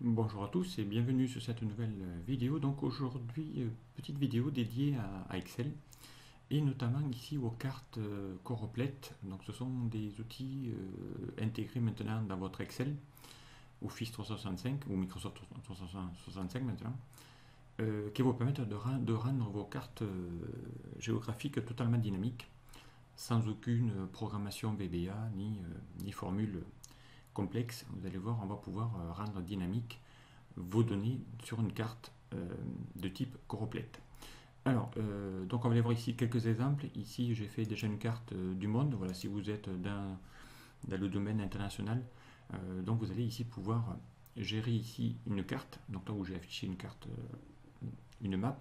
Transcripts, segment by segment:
Bonjour à tous et bienvenue sur cette nouvelle vidéo. Donc aujourd'hui, petite vidéo dédiée à Excel et notamment ici aux cartes Choropleth. Donc ce sont des outils intégrés maintenant dans votre Excel, Office 365 ou Microsoft 365 maintenant, qui vous permettent de rendre vos cartes géographiques totalement dynamiques, sans aucune programmation VBA ni formule complexe. Vous allez voir, on va pouvoir rendre dynamique vos données sur une carte de type Choropleth. Alors, donc on va aller voir ici quelques exemples. Ici, j'ai fait déjà une carte du monde. Voilà, si vous êtes dans le domaine international, donc vous allez ici pouvoir gérer ici une carte. Donc là où j'ai affiché une carte, une map.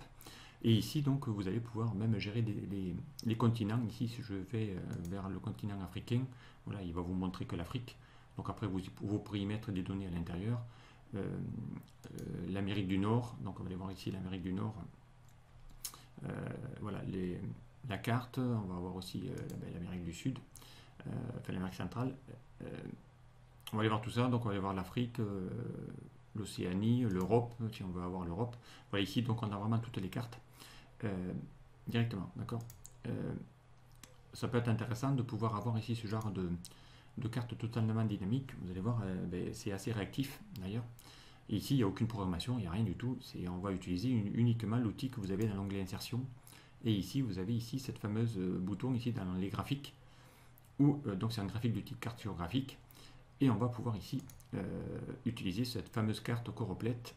Et ici, donc, vous allez pouvoir même gérer les continents. Ici, si je vais vers le continent africain, voilà, il va vous montrer que l'Afrique. Donc après, vous pourrez y mettre des données à l'intérieur. L'Amérique du Nord, donc on va aller voir ici l'Amérique du Nord. Voilà, la carte. On va voir aussi l'Amérique du Sud, enfin l'Amérique centrale. On va aller voir tout ça. Donc on va aller voir l'Afrique, l'Océanie, l'Europe, si on veut avoir l'Europe. Voilà, ici, donc on a vraiment toutes les cartes directement, d'accord. Ça peut être intéressant de pouvoir avoir ici ce genre de cartes totalement dynamiques. Vous allez voir, c'est assez réactif d'ailleurs. Et ici, il n'y a aucune programmation, il n'y a rien du tout. On va utiliser uniquement l'outil que vous avez dans l'onglet insertion. Et ici, vous avez ici cette fameuse bouton ici dans les graphiques, où donc c'est un graphique de type carte géographique. Et on va pouvoir ici utiliser cette fameuse carte Choropleth.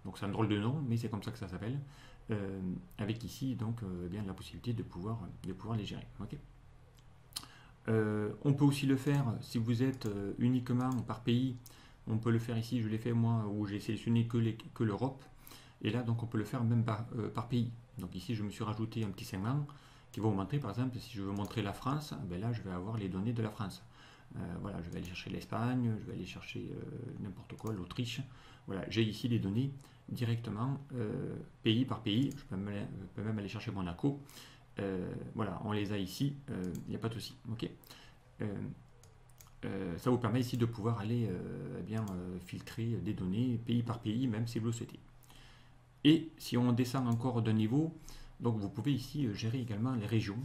Donc c'est un drôle de nom, mais c'est comme ça que ça s'appelle. Avec ici donc bien la possibilité de pouvoir les gérer. Okay. On peut aussi le faire si vous êtes uniquement par pays. On peut le faire ici, je l'ai fait moi, où j'ai sélectionné que l'Europe. Et là, donc, on peut le faire même par pays. Donc ici, je me suis rajouté un petit segment qui va vous montrer, par exemple, si je veux montrer la France, ben là, je vais avoir les données de la France. Voilà, je vais aller chercher l'Espagne, je vais aller chercher n'importe quoi, l'Autriche. Voilà, j'ai ici les données directement, pays par pays. Je peux même aller chercher Monaco. Voilà, on les a ici, il n'y a pas de souci. Okay. Ça vous permet ici de pouvoir aller filtrer des données pays par pays, même si vous le souhaitez. Et si on descend encore d'un niveau, donc vous pouvez ici gérer également les régions.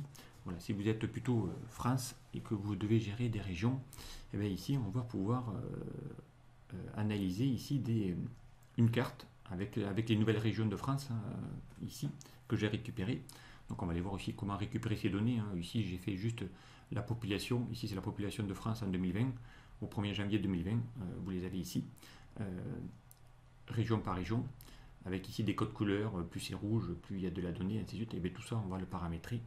Voilà, si vous êtes plutôt France et que vous devez gérer des régions, et bien ici on va pouvoir analyser ici une carte avec les nouvelles régions de France, ici, que j'ai récupérées. Donc on va aller voir aussi comment récupérer ces données. Ici j'ai fait juste la population. Ici c'est la population de France en 2020, au 1er janvier 2020. Vous les avez ici, région par région, avec ici des codes couleurs. Plus c'est rouge, plus il y a de la donnée, ainsi de suite. Et bien tout ça on va le paramétrer.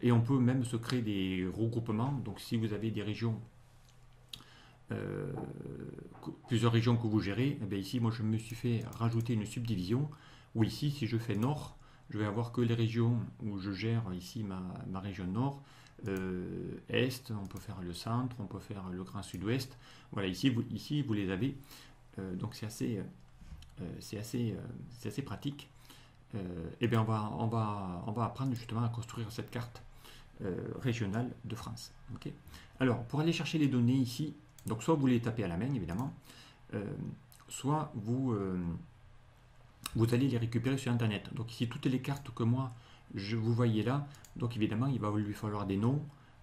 Et on peut même se créer des regroupements. Donc si vous avez des régions, plusieurs régions que vous gérez, et bien ici moi je me suis fait rajouter une subdivision où ici si je fais nord, je vais avoir que les régions où je gère ici ma région nord, est, on peut faire le centre, on peut faire le grand sud-ouest. Voilà, ici vous les avez. Donc c'est assez pratique. Et bien on va apprendre justement à construire cette carte régionale de France. Okay. Alors pour aller chercher les données ici, donc soit vous les tapez à la main évidemment, soit vous allez les récupérer sur internet. Donc ici toutes les cartes que moi vous voyez là, donc évidemment il va lui falloir des noms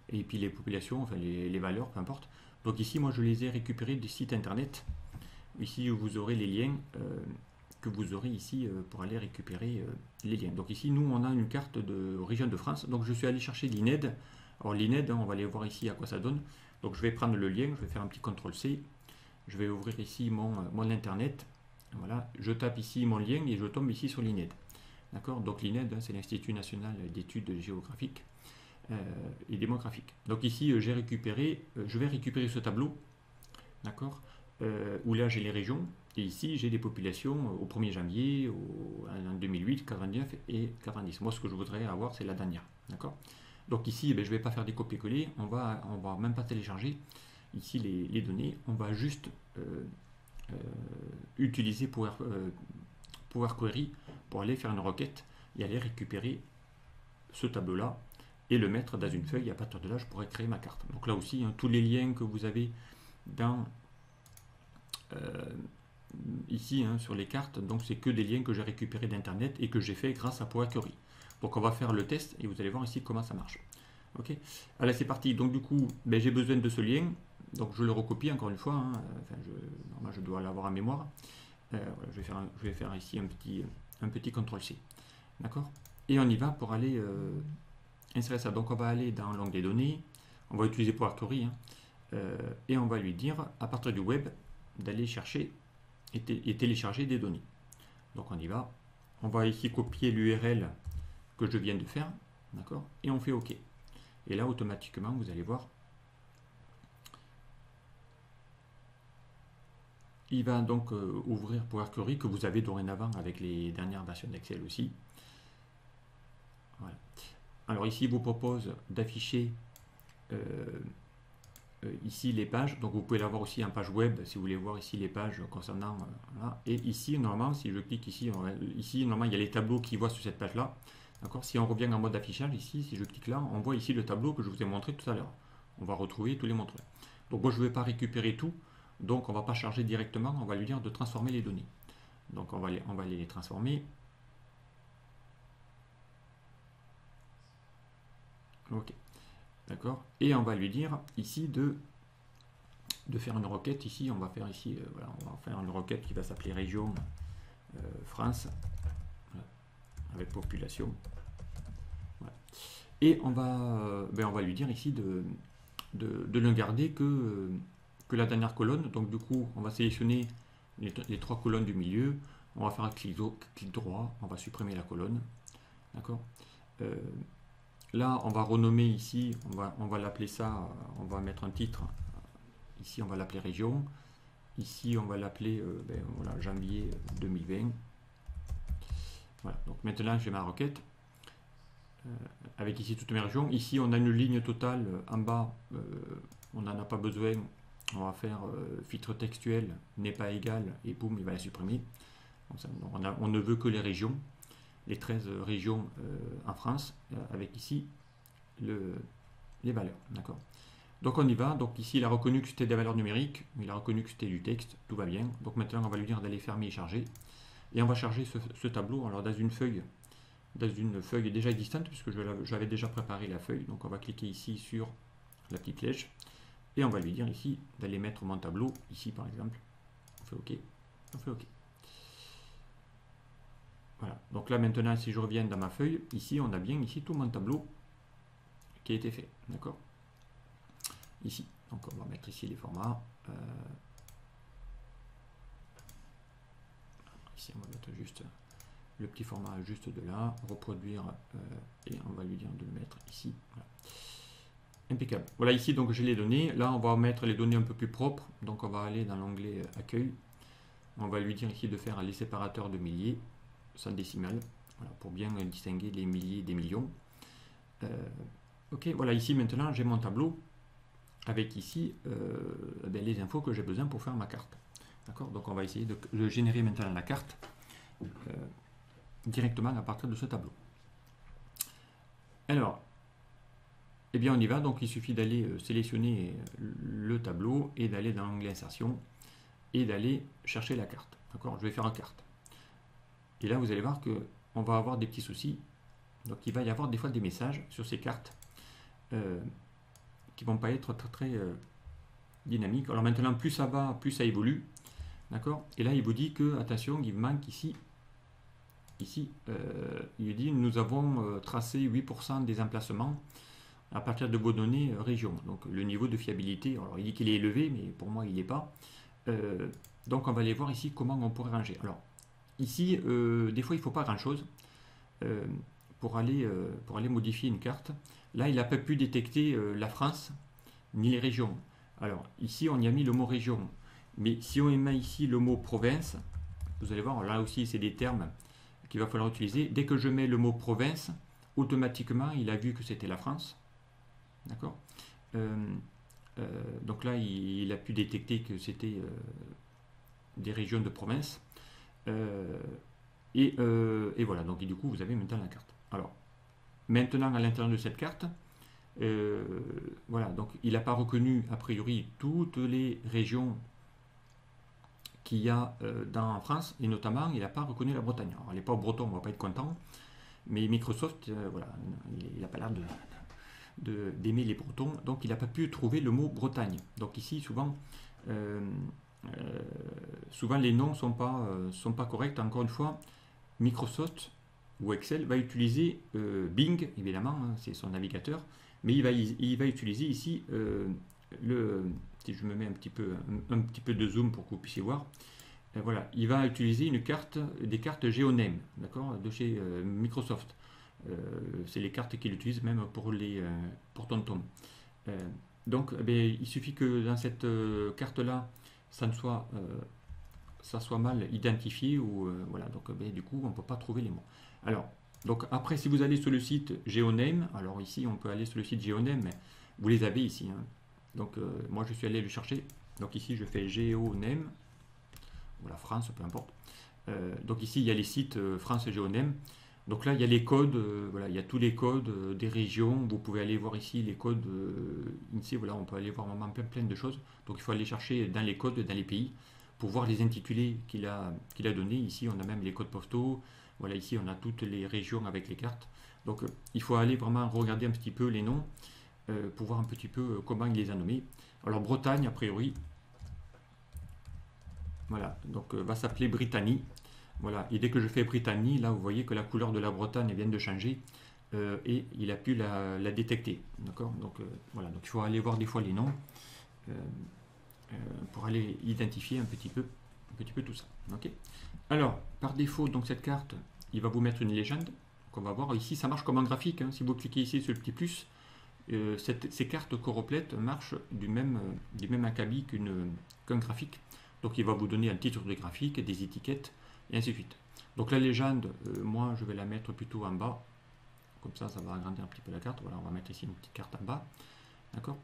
et puis les populations, enfin les valeurs, peu importe. Donc ici moi je les ai récupérés des sites internet. Ici vous aurez les liens que vous aurez ici pour aller récupérer les liens. Donc ici nous on a une carte de région de France. Donc je suis allé chercher l'INED. Alors l'INED, on va aller voir ici à quoi ça donne. Donc je vais prendre le lien, je vais faire un petit CTRL-C. Je vais ouvrir ici mon internet. Voilà, je tape ici mon lien et je tombe ici sur l'INED. D'accord. Donc l'INED, c'est l'Institut National d'Études Géographiques et Démographiques. Donc ici je vais récupérer ce tableau. D'accord. Où là j'ai les régions. Et ici j'ai des populations au 1er janvier, en 2008, 89 et 90. Moi ce que je voudrais avoir c'est la dernière. D'accord. Donc ici je ne vais pas faire des copier-coller, on va même pas télécharger ici les données, on va juste utiliser Power Query pour aller faire une requête et aller récupérer ce tableau là et le mettre dans une feuille. À partir de là je pourrais créer ma carte. Donc là aussi tous les liens que vous avez dans ici hein, sur les cartes, donc c'est que des liens que j'ai récupérés d'internet et que j'ai fait grâce à Power Query. Donc on va faire le test et vous allez voir ici comment ça marche. Ok, allez c'est parti. Donc du coup, ben, j'ai besoin de ce lien, donc je le recopie encore une fois. Hein. Enfin, normalement je dois l'avoir en mémoire. Voilà, je vais faire ici un petit CTRL-C. D'accord. Et on y va pour aller insérer ça. Donc on va aller dans l'onglet données, on va utiliser Power Query, hein, et on va lui dire à partir du web d'aller chercher et télécharger des données. Donc on y va. On va ici copier l'URL que je viens de faire, d'accord, et on fait OK. Et là automatiquement vous allez voir, il va donc ouvrir Power Query que vous avez dorénavant avec les dernières versions d'Excel aussi. Voilà. Alors ici il vous propose d'afficher ici les pages, donc vous pouvez l'avoir aussi en page web si vous voulez voir ici les pages concernant voilà. Et ici normalement si je clique ici, ici normalement il y a les tableaux qui voient sur cette page là, d'accord. Si on revient en mode affichage ici, si je clique là, on voit ici le tableau que je vous ai montré tout à l'heure. On va retrouver tous les montreurs. Donc moi je ne vais pas récupérer tout, donc on ne va pas charger directement, on va lui dire de transformer les données. Donc on va les transformer. Ok. D'accord. Et on va lui dire ici de faire une requête. Ici, on va faire ici, voilà, on va faire une requête qui va s'appeler région France, voilà, avec population. Voilà. Et on va lui dire ici de ne garder que la dernière colonne. Donc du coup, on va sélectionner les 3 colonnes du milieu. On va faire un clic droit, on va supprimer la colonne. D'accord. Là, on va renommer ici, on va l'appeler ça, on va mettre un titre. Ici, on va l'appeler région. Ici, on va l'appeler voilà, janvier 2020. Voilà, donc maintenant, j'ai ma requête. Avec ici toutes mes régions. Ici, on a une ligne totale en bas. On n'en a pas besoin. On va faire filtre textuel n'est pas égal et boum, il va la supprimer. Donc, on ne veut que les régions. Les 13 régions en France, avec ici les valeurs. D'accord. Donc on y va. Donc ici, il a reconnu que c'était des valeurs numériques, il a reconnu que c'était du texte, tout va bien. Donc maintenant, on va lui dire d'aller fermer et charger. Et on va charger ce tableau alors dans une feuille déjà existante, puisque j'avais déjà préparé la feuille. Donc on va cliquer ici sur la petite flèche et on va lui dire ici d'aller mettre mon tableau, ici par exemple. On fait OK. On fait OK. Voilà, donc là maintenant si je reviens dans ma feuille, ici on a bien ici tout mon tableau qui a été fait, d'accord. Ici, donc on va mettre ici les formats. Ici on va mettre juste le petit format juste de là, reproduire et on va lui dire de le mettre ici. Voilà. Impeccable. Voilà ici donc j'ai les données. Là on va mettre les données un peu plus propres, donc on va aller dans l'onglet accueil. On va lui dire ici de faire les séparateurs de milliers sans décimale, voilà, pour bien distinguer les milliers des millions. Ok, voilà, ici maintenant j'ai mon tableau avec ici les infos que j'ai besoin pour faire ma carte. D'accord, donc on va essayer de générer maintenant la carte directement à partir de ce tableau. Alors, eh bien on y va, donc il suffit d'aller sélectionner le tableau et d'aller dans l'onglet insertion et d'aller chercher la carte. D'accord, je vais faire une carte. Et là, vous allez voir qu'on va avoir des petits soucis. Donc, il va y avoir des fois des messages sur ces cartes qui ne vont pas être très dynamiques. Alors maintenant, plus ça va, plus ça évolue. D'accord. Et là, il vous dit que, attention, il manque ici. Ici, il dit nous avons tracé 8% des emplacements à partir de vos données région. Donc, le niveau de fiabilité, alors il dit qu'il est élevé, mais pour moi, il n'est pas. Donc, on va aller voir ici comment on pourrait ranger. Alors, ici, des fois, il ne faut pas grand-chose pour aller modifier une carte. Là, il n'a pas pu détecter la France ni les régions. Alors, ici, on y a mis le mot région. Mais si on met ici le mot province, vous allez voir, là aussi, c'est des termes qu'il va falloir utiliser. Dès que je mets le mot province, automatiquement, il a vu que c'était la France. D'accord. Donc là, il a pu détecter que c'était des régions de province. Et voilà, donc du coup vous avez maintenant la carte. Alors maintenant à l'intérieur de cette carte, voilà, donc il n'a pas reconnu a priori toutes les régions qu'il y a en France, et notamment, il n'a pas reconnu la Bretagne. Alors, à l'époque breton, on ne va pas être content, mais Microsoft, voilà, il n'a pas l'air d'aimer les Bretons, donc il n'a pas pu trouver le mot Bretagne. Donc ici, euh, souvent les noms sont pas corrects. Encore une fois, Microsoft ou Excel va utiliser Bing, évidemment, hein, c'est son navigateur, mais il va utiliser ici si je me mets un petit peu de zoom pour que vous puissiez voir, voilà, il va utiliser des cartes GeoName, d'accord, de chez Microsoft. C'est les cartes qu'il utilise même pour TomTom. Donc, eh bien, il suffit que dans cette carte-là, ça soit mal identifié ou voilà. Donc, du coup, on ne peut pas trouver les mots. Alors, donc après, si vous allez sur le site GeoName, alors ici, on peut aller sur le site GeoName, mais vous les avez ici, hein. Donc, moi, je suis allé le chercher. Donc ici, je fais GeoName, ou la France, peu importe. Donc ici, il y a les sites France et GeoName. Donc là, il y a les codes, voilà, il y a tous les codes des régions. Vous pouvez aller voir ici les codes INSEE. Voilà, on peut aller voir vraiment plein de choses. Donc il faut aller chercher dans les codes, dans les pays, pour voir les intitulés qu'il a donnés. Ici, on a même les codes postaux. Voilà, ici, on a toutes les régions avec les cartes. Donc il faut aller vraiment regarder un petit peu les noms pour voir un petit peu comment il les a nommés. Alors Bretagne, a priori, voilà, donc va s'appeler Britannie. Voilà, et dès que je fais Britannie, là vous voyez que la couleur de la Bretagne vient de changer et il a pu la détecter. D'accord, donc voilà, donc il faut aller voir des fois les noms pour aller identifier un petit peu tout ça. Ok. Alors, par défaut, donc cette carte, il va vous mettre une légende qu'on va voir. Ici, ça marche comme un graphique, hein. Si vous cliquez ici sur le petit plus, ces cartes choroplètes marchent du même acabit qu'un graphique. Donc il va vous donner un titre de graphique, des étiquettes, et ainsi de suite. Donc la légende, moi je vais la mettre plutôt en bas. Comme ça va agrandir un petit peu la carte. Voilà, on va mettre ici une petite carte en bas. D'accord.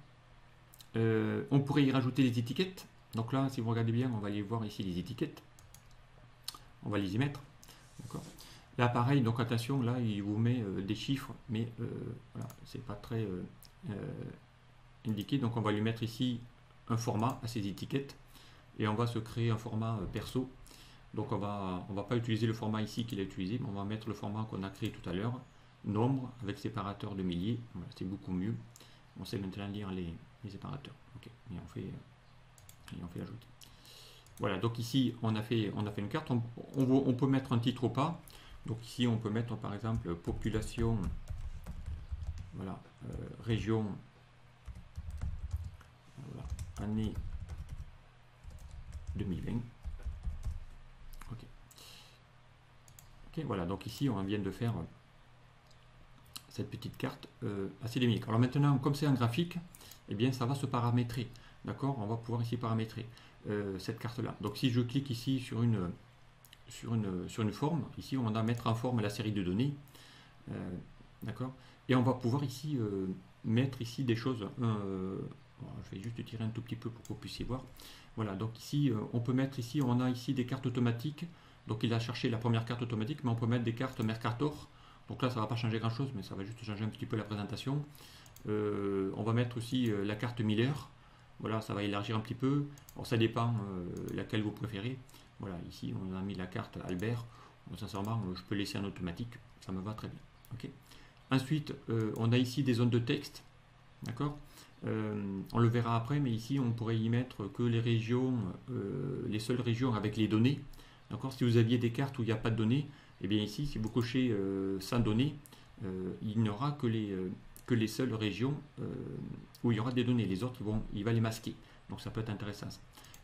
On pourrait y rajouter les étiquettes. Donc là, si vous regardez bien, on va aller voir ici les étiquettes. On va les y mettre. D'accord. Là, pareil, donc attention, là, il vous met des chiffres, mais voilà, c'est pas très indiqué. Donc on va lui mettre ici un format à ces étiquettes et on va se créer un format perso. Donc on va pas utiliser le format ici qu'il a utilisé, mais on va mettre le format qu'on a créé tout à l'heure, nombre avec séparateur de milliers. Voilà, c'est beaucoup mieux. On sait maintenant lire les séparateurs. Ok, et on fait ajouter. Voilà, donc ici on a fait une carte. On peut mettre un titre ou pas. Donc ici on peut mettre par exemple population, voilà, région, voilà, année 2020. Ok, voilà, donc ici on vient de faire cette petite carte assez dynamique. Alors maintenant, comme c'est un graphique, eh bien ça va se paramétrer. D'accord, on va pouvoir ici paramétrer cette carte-là. Donc si je clique ici sur une forme, ici on va mettre en forme la série de données. D'accord, et on va pouvoir ici mettre ici des choses. Je vais juste tirer un tout petit peu pour que vous puissiez voir. Voilà, donc ici on peut mettre ici, on a ici des cartes automatiques. Donc il a cherché la première carte automatique, mais on peut mettre des cartes Mercator. Donc là ça ne va pas changer grand chose, mais ça va juste changer un petit peu la présentation. On va mettre aussi la carte Miller. Voilà, ça va élargir un petit peu. Alors ça dépend laquelle vous préférez. Voilà, ici on a mis la carte Albert. Bon, sincèrement, je peux laisser en automatique, ça me va très bien. Okay. Ensuite, on a ici des zones de texte. D'accord. On le verra après, mais ici on pourrait y mettre que les régions, les seules régions avec les données. D'accord. Si vous aviez des cartes où il n'y a pas de données, et bien ici, si vous cochez sans données, il n'y aura que les seules régions où il y aura des données. Les autres, il va les masquer. Donc ça peut être intéressant.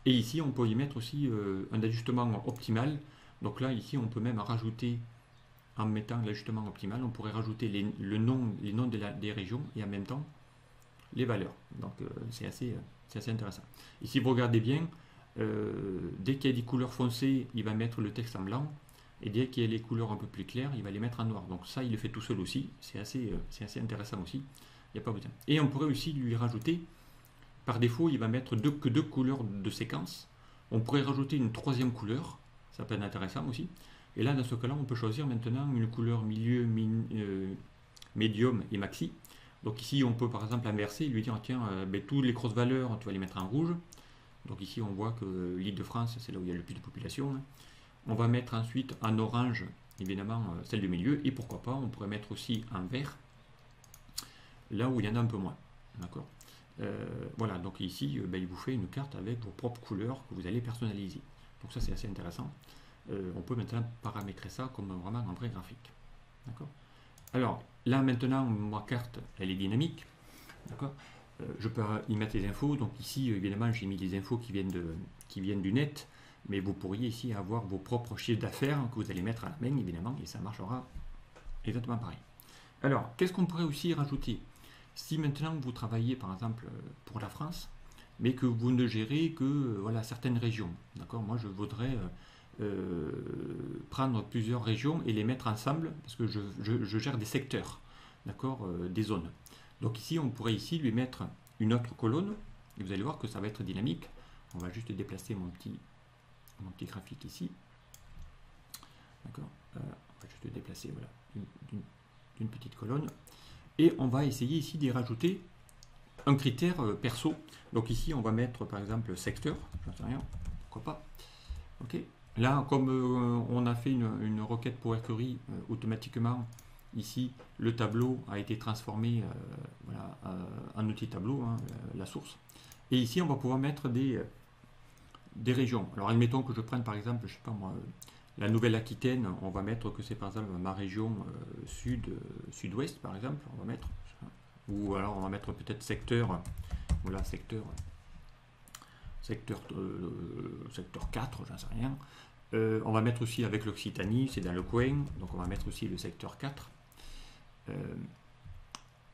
Et ici, on peut y mettre aussi un ajustement optimal. Donc là, ici, on peut même rajouter, en mettant l'ajustement optimal, on pourrait rajouter les noms des régions et en même temps les valeurs. Donc c'est assez intéressant. Ici, vous regardez bien, dès qu'il y a des couleurs foncées, il va mettre le texte en blanc. Et dès qu'il y a les couleurs un peu plus claires, il va les mettre en noir. Donc ça, il le fait tout seul aussi. C'est assez intéressant aussi. Il n'y a pas besoin. Et on pourrait aussi lui rajouter, par défaut, il va mettre que deux couleurs de séquence. On pourrait rajouter une troisième couleur. Ça peut être intéressant aussi. Et là, dans ce cas-là, on peut choisir maintenant une couleur milieu, médium et maxi. Donc ici, on peut par exemple inverser, lui dire, tiens, toutes les grosses valeurs, tu vas les mettre en rouge. Donc ici, on voit que l'Île-de-France, c'est là où il y a le plus de population. Hein. On va mettre ensuite en orange, évidemment, celle du milieu. Et pourquoi pas, on pourrait mettre aussi en vert, là où il y en a un peu moins. D'accord. Voilà, donc ici, il vous fait une carte avec vos propres couleurs que vous allez personnaliser. Donc ça, c'est assez intéressant. On peut maintenant paramétrer ça comme vraiment un vrai graphique. D'accord. Alors, là, maintenant, ma carte, elle est dynamique. D'accord. Je peux y mettre les infos. Donc ici, évidemment, j'ai mis les infos qui viennent du net. Mais vous pourriez ici avoir vos propres chiffres d'affaires que vous allez mettre à la main, évidemment, et ça marchera exactement pareil. Alors, qu'est-ce qu'on pourrait aussi rajouter? Si maintenant vous travaillez par exemple pour la France, mais que vous ne gérez que voilà, certaines régions, d'accord? Moi je voudrais prendre plusieurs régions et les mettre ensemble parce que je gère des secteurs, d'accord? Des zones. Donc ici on pourrait ici lui mettre une autre colonne et vous allez voir que ça va être dynamique. On va juste déplacer mon petit graphique ici, d'accord? On va juste déplacer voilà, d'une petite colonne. Et on va essayer ici d'y rajouter un critère perso. Donc ici, on va mettre par exemple secteur, j'en sais rien, pourquoi pas. Ok. Là, comme on a fait une requête Power Query automatiquement, ici, le tableau a été transformé voilà, en outil tableau, hein, la source. Et ici, on va pouvoir mettre des régions. Alors, admettons que je prenne par exemple, je sais pas moi, la Nouvelle-Aquitaine, on va mettre que c'est par exemple ma région sud-ouest par exemple, on va mettre, ou alors on va mettre peut-être secteur, voilà, secteur 4, j'en sais rien. On va mettre aussi avec l'Occitanie, c'est dans le coin, donc on va mettre aussi le secteur 4.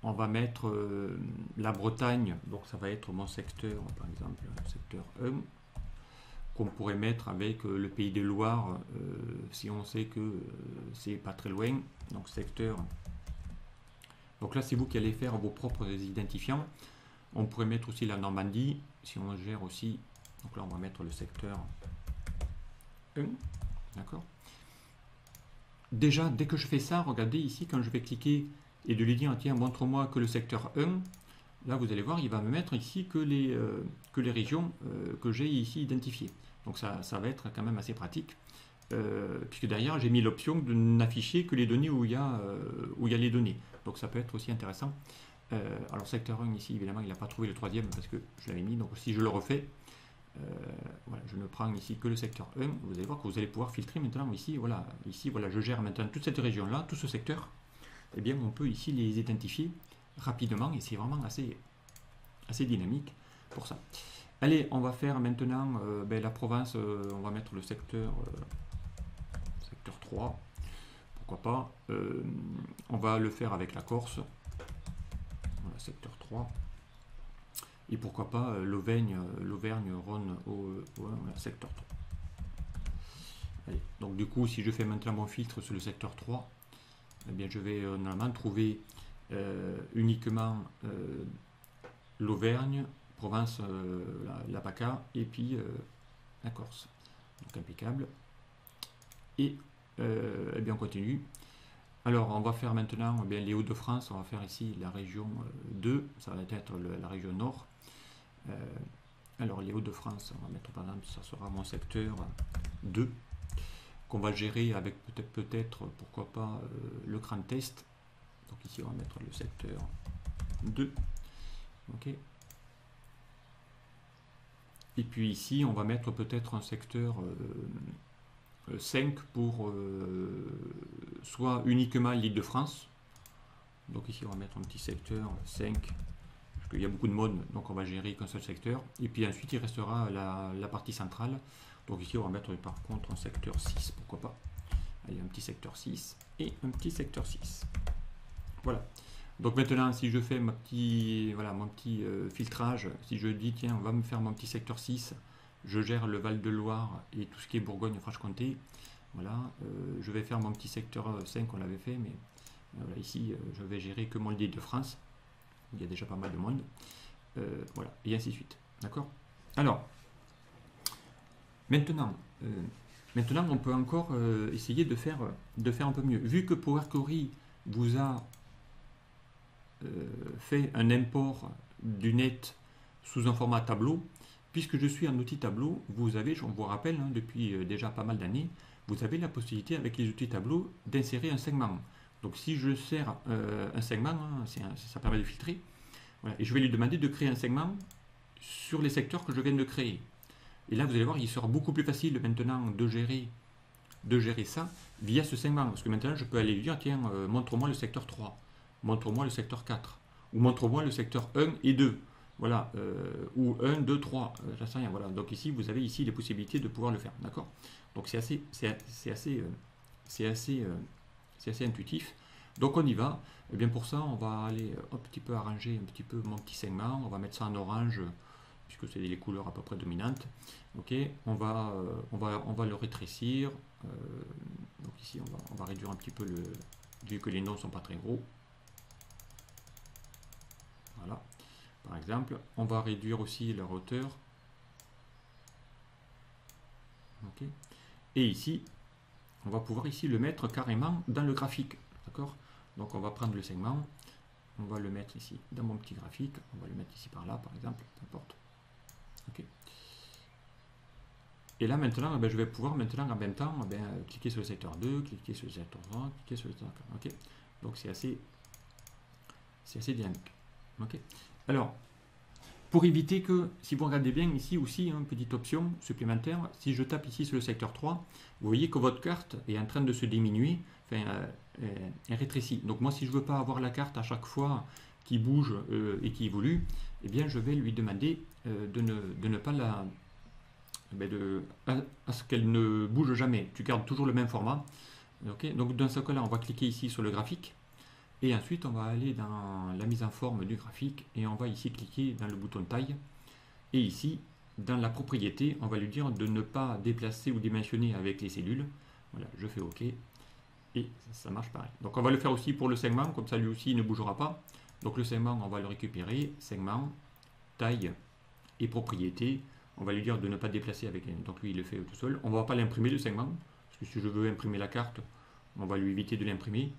On va mettre la Bretagne, donc ça va être mon secteur, par exemple, secteur 1. Qu'on pourrait mettre avec le Pays de Loire si on sait que c'est pas très loin, donc secteur. Donc là c'est vous qui allez faire vos propres identifiants. On pourrait mettre aussi la Normandie si on gère aussi, donc là on va mettre le secteur 1, d'accord. Déjà dès que je fais ça, regardez ici quand je vais cliquer et de lui dire tiens montre-moi que le secteur 1, là vous allez voir il va me mettre ici que les régions que j'ai ici identifiées. Donc ça va être quand même assez pratique, puisque derrière j'ai mis l'option de n'afficher que les données où il y a les données. Donc ça peut être aussi intéressant. Alors secteur 1 ici, évidemment, il n'a pas trouvé le troisième parce que je l'avais mis. Donc si je le refais, voilà, je ne prends ici que le secteur 1. Vous allez voir que vous allez pouvoir filtrer maintenant ici. Voilà, je gère maintenant toute cette région-là, tout ce secteur. Eh bien, on peut ici les identifier rapidement et c'est vraiment assez dynamique pour ça. Allez, on va faire maintenant la province, on va mettre le secteur 3, pourquoi pas. On va le faire avec la Corse, voilà, secteur 3. Et pourquoi pas l'Auvergne, Rhône, voilà, secteur 3. Allez, donc du coup, si je fais maintenant mon filtre sur le secteur 3, eh bien, je vais normalement trouver uniquement l'Auvergne, province, la PACA et puis la Corse. Donc impeccable. Et bien on continue. Alors on va faire maintenant les Hauts-de-France, on va faire ici la région 2, ça va être la région nord. Alors les Hauts-de-France, on va mettre par exemple, ça sera mon secteur 2, qu'on va gérer avec peut-être pourquoi pas le Grand Est. Donc ici on va mettre le secteur 2. Ok. Et puis ici, on va mettre peut-être un secteur 5 pour soit uniquement l'Île-de-France. Donc ici, on va mettre un petit secteur 5, parce qu'il y a beaucoup de modes, donc on va gérer qu'un seul secteur. Et puis ensuite, il restera la partie centrale. Donc ici, on va mettre par contre un secteur 6, pourquoi pas. Allez, un petit secteur 6 et un petit secteur 6. Voilà. Donc maintenant, si je fais mon petit filtrage, si je dis tiens, on va me faire mon petit secteur 6, je gère le Val-de-Loire et tout ce qui est Bourgogne-Franche-Comté, voilà, je vais faire mon petit secteur 5, on l'avait fait, mais voilà, ici, je vais gérer que mon Île-de-France, il y a déjà pas mal de monde, voilà, et ainsi de suite, d'accord. Alors, maintenant, on peut encore essayer de faire un peu mieux. Vu que Power Query vous a fait un import du net sous un format tableau, puisque je suis en outil tableau, vous avez, je vous rappelle, hein, depuis déjà pas mal d'années, vous avez la possibilité avec les outils tableau d'insérer un segment. Donc si je sers un segment, hein, ça permet de filtrer, voilà, et je vais lui demander de créer un segment sur les secteurs que je viens de créer. Et là, vous allez voir, il sera beaucoup plus facile maintenant de gérer ça via ce segment. Parce que maintenant, je peux aller lui dire, tiens, montre-moi le secteur 3, montre-moi le secteur 4, ou montre-moi le secteur 1 et 2. Voilà, ou 1, 2, 3, j'en sais rien. Voilà. Donc ici, vous avez ici les possibilités de pouvoir le faire. D'accord. Donc c'est assez intuitif. Donc on y va. Et bien pour ça, on va aller un petit peu arranger un petit peu mon petit segment. On va mettre ça en orange, puisque c'est les couleurs à peu près dominantes. Ok, on va le rétrécir. Donc ici, on va réduire un petit peu vu que les noms ne sont pas très gros. Voilà, par exemple. On va réduire aussi leur hauteur. Ok. Et ici, on va pouvoir ici le mettre carrément dans le graphique. D'accord. Donc on va prendre le segment, on va le mettre ici dans mon petit graphique, on va le mettre ici par là par exemple, peu importe. Ok. Et là maintenant, je vais pouvoir maintenant en même temps cliquer sur le secteur 2, cliquer sur le secteur 3, cliquer sur le secteur 4. Ok. Donc c'est assez dynamique. Ok. Alors, pour éviter que, si vous regardez bien ici aussi, une petite option supplémentaire, si je tape ici sur le secteur 3, vous voyez que votre carte est en train de se diminuer, enfin, elle rétrécit. Donc moi, si je ne veux pas avoir la carte à chaque fois qui bouge et qui évolue, eh bien, je vais lui demander de ne pas à ce qu'elle ne bouge jamais. Tu gardes toujours le même format. Okay. Donc dans ce cas-là, on va cliquer ici sur le graphique. Et ensuite, on va aller dans la mise en forme du graphique et on va ici cliquer dans le bouton taille. Et ici, dans la propriété, on va lui dire de ne pas déplacer ou dimensionner avec les cellules. Voilà, je fais OK. Et ça marche pareil. Donc on va le faire aussi pour le segment, comme ça lui aussi il ne bougera pas. Donc le segment, on va le récupérer. Segment, taille et propriété. On va lui dire de ne pas déplacer avec les... Donc lui, il le fait tout seul. On ne va pas l'imprimer le segment. Parce que si je veux imprimer la carte, on va lui éviter de l'imprimer.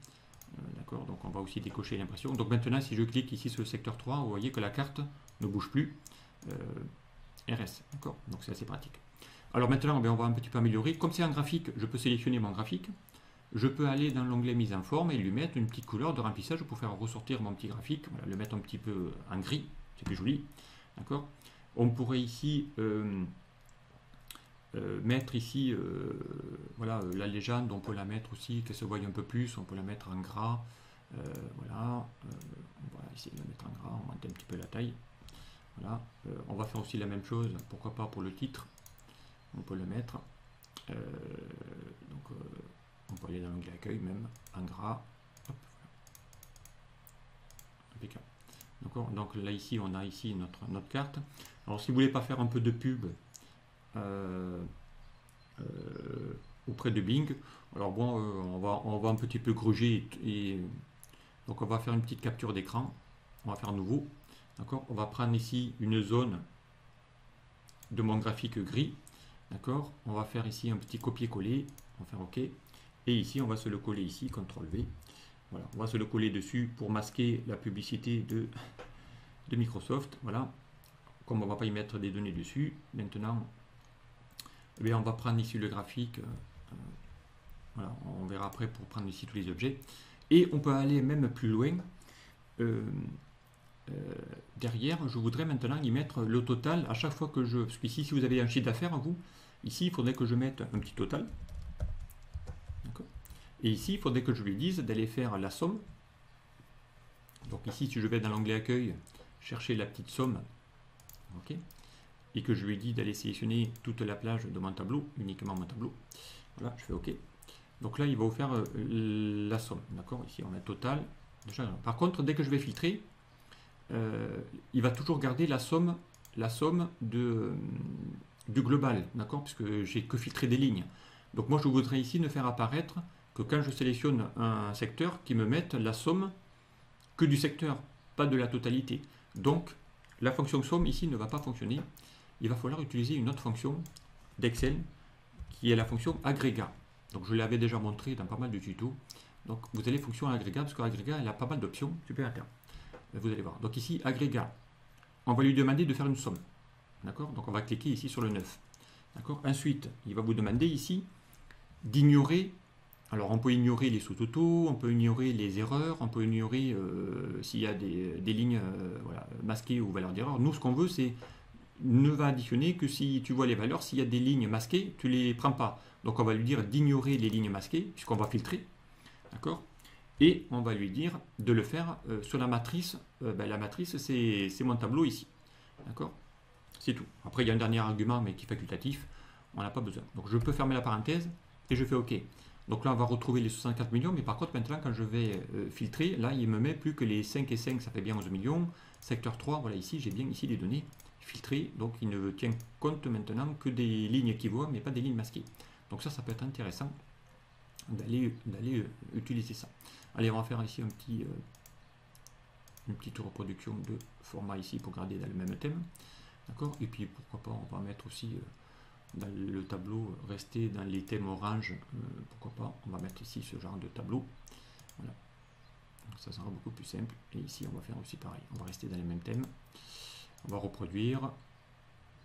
D'accord, donc on va aussi décocher l'impression. Donc maintenant, si je clique ici sur le secteur 3, vous voyez que la carte ne bouge plus. RS, d'accord, donc c'est assez pratique. Alors maintenant, on va un petit peu améliorer. Comme c'est un graphique, je peux sélectionner mon graphique. Je peux aller dans l'onglet mise en forme et lui mettre une petite couleur de remplissage pour faire ressortir mon petit graphique. Voilà, le mettre un petit peu en gris, c'est plus joli. D'accord. On pourrait ici mettre ici voilà, la légende, on peut la mettre aussi, qu'elle se voie un peu plus, on peut la mettre en gras. Voilà, on va essayer de la mettre en gras, on monte un petit peu la taille. Voilà, on va faire aussi la même chose, pourquoi pas pour le titre, on peut le mettre. Donc on peut aller dans l'onglet accueil même, en gras. Hop, impeccable. D'accord, donc là ici on a ici notre carte. Alors si vous voulez pas faire un peu de pub auprès de Bing, alors bon, on va un petit peu gruger et donc on va faire une petite capture d'écran. On va faire nouveau. D'accord, on va prendre ici une zone de mon graphique gris. D'accord, on va faire ici un petit copier-coller. On va faire OK. Et ici, on va se le coller ici, CTRL-V. Voilà, on va se le coller dessus pour masquer la publicité de Microsoft. Voilà, comme on ne va pas y mettre des données dessus. Maintenant, eh bien, on va prendre ici le graphique. Voilà, on verra après pour prendre ici tous les objets. Et on peut aller même plus loin. Derrière, je voudrais maintenant y mettre le total à chaque fois que je... Parce qu'ici, si vous avez un chiffre d'affaires, vous, ici, il faudrait que je mette un petit total. Et ici, il faudrait que je lui dise d'aller faire la somme. Donc ici, si je vais dans l'onglet accueil, chercher la petite somme, ok, et que je lui dis d'aller sélectionner toute la plage de mon tableau, uniquement mon tableau, voilà, je fais OK. Donc là, il va vous faire la somme, d'accord. Ici, on met total. Par contre, dès que je vais filtrer, il va toujours garder la somme du global, d'accord, puisque j'ai que filtré des lignes. Donc moi, je voudrais ici ne faire apparaître que quand je sélectionne un secteur, qui me mette la somme que du secteur, pas de la totalité. Donc, la fonction somme ici ne va pas fonctionner. Il va falloir utiliser une autre fonction d'Excel, qui est la fonction agrégat. Donc, je l'avais déjà montré dans pas mal de tutos. Donc, vous allez fonction agrégat, parce qu'agrégat, elle a pas mal d'options supplémentaires. Vous allez voir. Donc ici, agrégat. On va lui demander de faire une somme. D'accord? Donc on va cliquer ici sur le 9. D'accord? Ensuite, il va vous demander ici d'ignorer. Alors on peut ignorer les sous-totaux, on peut ignorer les erreurs, on peut ignorer s'il y a des lignes voilà, masquées ou valeurs d'erreur. Nous, ce qu'on veut, c'est ne va additionner que si tu vois les valeurs, s'il y a des lignes masquées, tu ne les prends pas. Donc on va lui dire d'ignorer les lignes masquées, puisqu'on va filtrer. D'accord? Et on va lui dire de le faire sur la matrice. La matrice, c'est mon tableau ici. D'accord? C'est tout. Après, il y a un dernier argument, mais qui est facultatif. On n'a pas besoin. Donc je peux fermer la parenthèse et je fais OK. Donc là, on va retrouver les 64 millions, mais par contre, maintenant, quand je vais filtrer, là, il me met plus que les 5 et 5, ça fait bien 11 millions. Secteur 3, voilà, ici, j'ai bien ici les données filtrées. Donc il ne tient compte maintenant que des lignes qui voient, mais pas des lignes masquées. Donc ça peut être intéressant d'aller utiliser ça. Allez, on va faire ici une petite reproduction de format ici pour garder dans le même thème. D'accord? Et puis pourquoi pas, on va mettre aussi dans le tableau, rester dans les thèmes orange. Pourquoi pas, on va mettre ici ce genre de tableau. Voilà. Donc ça sera beaucoup plus simple. Et ici, on va faire aussi pareil. On va rester dans les mêmes thèmes. On va reproduire.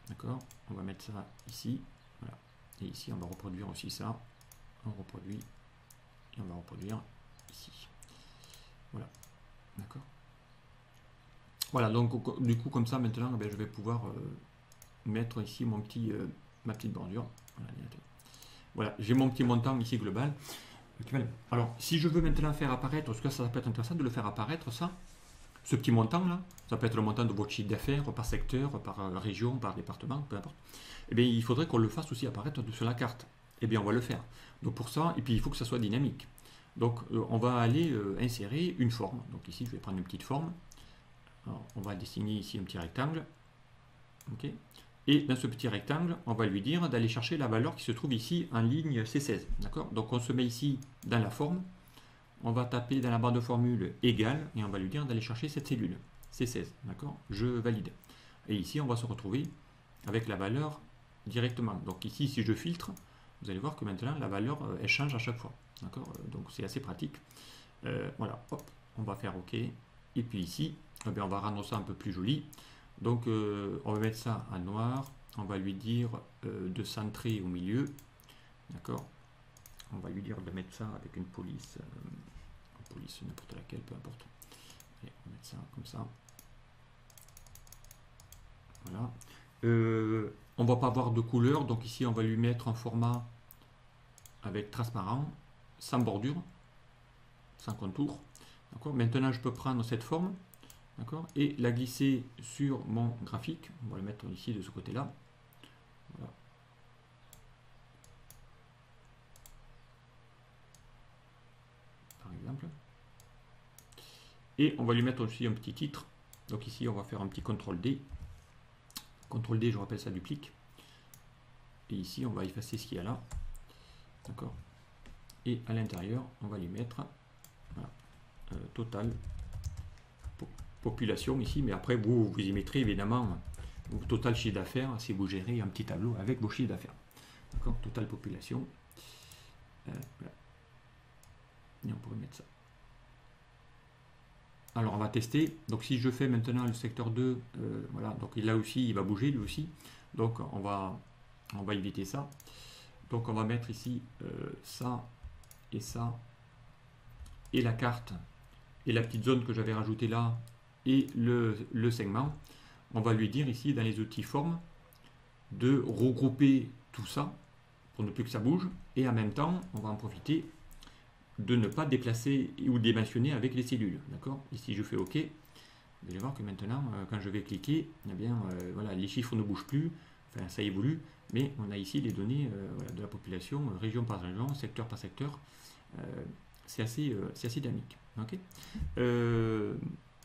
D'accord? On va mettre ça ici. Voilà. Et ici, on va reproduire aussi ça. On reproduit. Et on va reproduire ici. Voilà. D'accord? Voilà, donc du coup, comme ça, maintenant, je vais pouvoir mettre ici ma petite bordure. Voilà, j'ai mon petit montant ici global. Alors, si je veux maintenant faire apparaître, parce que ça peut être intéressant de le faire apparaître, ça, ce petit montant là, ça peut être le montant de votre chiffre d'affaires par secteur, par région, par département, peu importe. Eh bien, il faudrait qu'on le fasse aussi apparaître sur la carte. Eh bien, on va le faire. Donc pour ça, et puis il faut que ça soit dynamique. Donc on va aller insérer une forme. Donc ici, je vais prendre une petite forme. Alors, on va dessiner ici un petit rectangle. OK. Et dans ce petit rectangle, on va lui dire d'aller chercher la valeur qui se trouve ici en ligne C16. D'accord? Donc on se met ici dans la forme. On va taper dans la barre de formule égale et on va lui dire d'aller chercher cette cellule C16. D'accord? Je valide. Et ici, on va se retrouver avec la valeur directement. Donc ici, si je filtre, vous allez voir que maintenant la valeur elle change à chaque fois. D'accord? Donc c'est assez pratique. Voilà, hop, on va faire OK. Et puis ici, eh bien, on va rendre ça un peu plus joli. Donc on va mettre ça en noir. On va lui dire de centrer au milieu. D'accord? On va lui dire de mettre ça avec une police. Police n'importe laquelle, peu importe. Et on va mettre ça comme ça. Voilà. On va pas avoir de couleur, donc ici on va lui mettre un format avec transparent, sans bordure, sans contour. Maintenant je peux prendre cette forme et la glisser sur mon graphique. On va le mettre ici de ce côté là. Voilà. Par exemple. Et on va lui mettre aussi un petit titre. Donc ici on va faire un petit CTRL D. CTRL D, je rappelle, ça duplique. Et ici, on va effacer ce qu'il y a là. D'accord? Et à l'intérieur, on va lui mettre voilà, total population ici. Mais après, vous y mettrez évidemment total chiffre d'affaires si vous gérez un petit tableau avec vos chiffres d'affaires. D'accord? Total population. Voilà. Et on pourrait mettre ça. Alors on va tester. Donc si je fais maintenant le secteur 2, voilà, donc là aussi il va bouger lui aussi. Donc on va éviter ça. Donc on va mettre ici ça et la carte et la petite zone que j'avais rajoutée là et le segment. On va lui dire ici dans les outils formes de regrouper tout ça pour ne plus que ça bouge. Et en même temps, on va en profiter de ne pas déplacer ou dimensionner avec les cellules. D'accord? Ici, je fais OK. Vous allez voir que maintenant, quand je vais cliquer, eh bien, voilà, les chiffres ne bougent plus. Enfin, ça évolue. Mais on a ici les données voilà, de la population, région par région, secteur par secteur. C'est assez dynamique. Okay?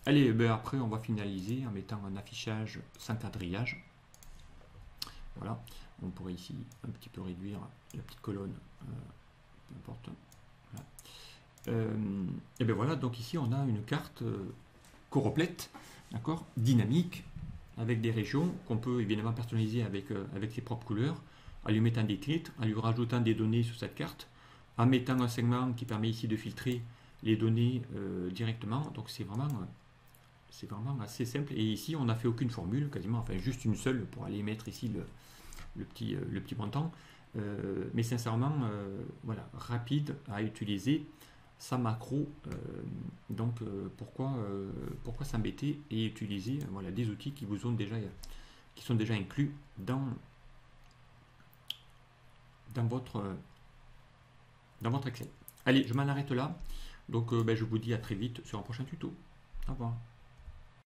Allez, ben après, on va finaliser en mettant un affichage sans quadrillage. Voilà. On pourrait ici un petit peu réduire la petite colonne. Peu importe. Et bien voilà, donc ici on a une carte choroplète, d'accord, dynamique, avec des régions qu'on peut évidemment personnaliser avec ses propres couleurs, en lui mettant des titres, en lui rajoutant des données sur cette carte, en mettant un segment qui permet ici de filtrer les données directement. Donc c'est vraiment C'est vraiment assez simple. Et ici, on n'a fait aucune formule, quasiment, enfin juste une seule pour aller mettre ici le petit montant. Mais sincèrement, voilà, rapide à utiliser sa macro. Donc pourquoi s'embêter et utiliser voilà, des outils qui sont déjà inclus dans votre Excel. Allez, je m'en arrête là. Donc je vous dis à très vite sur un prochain tuto. Au revoir.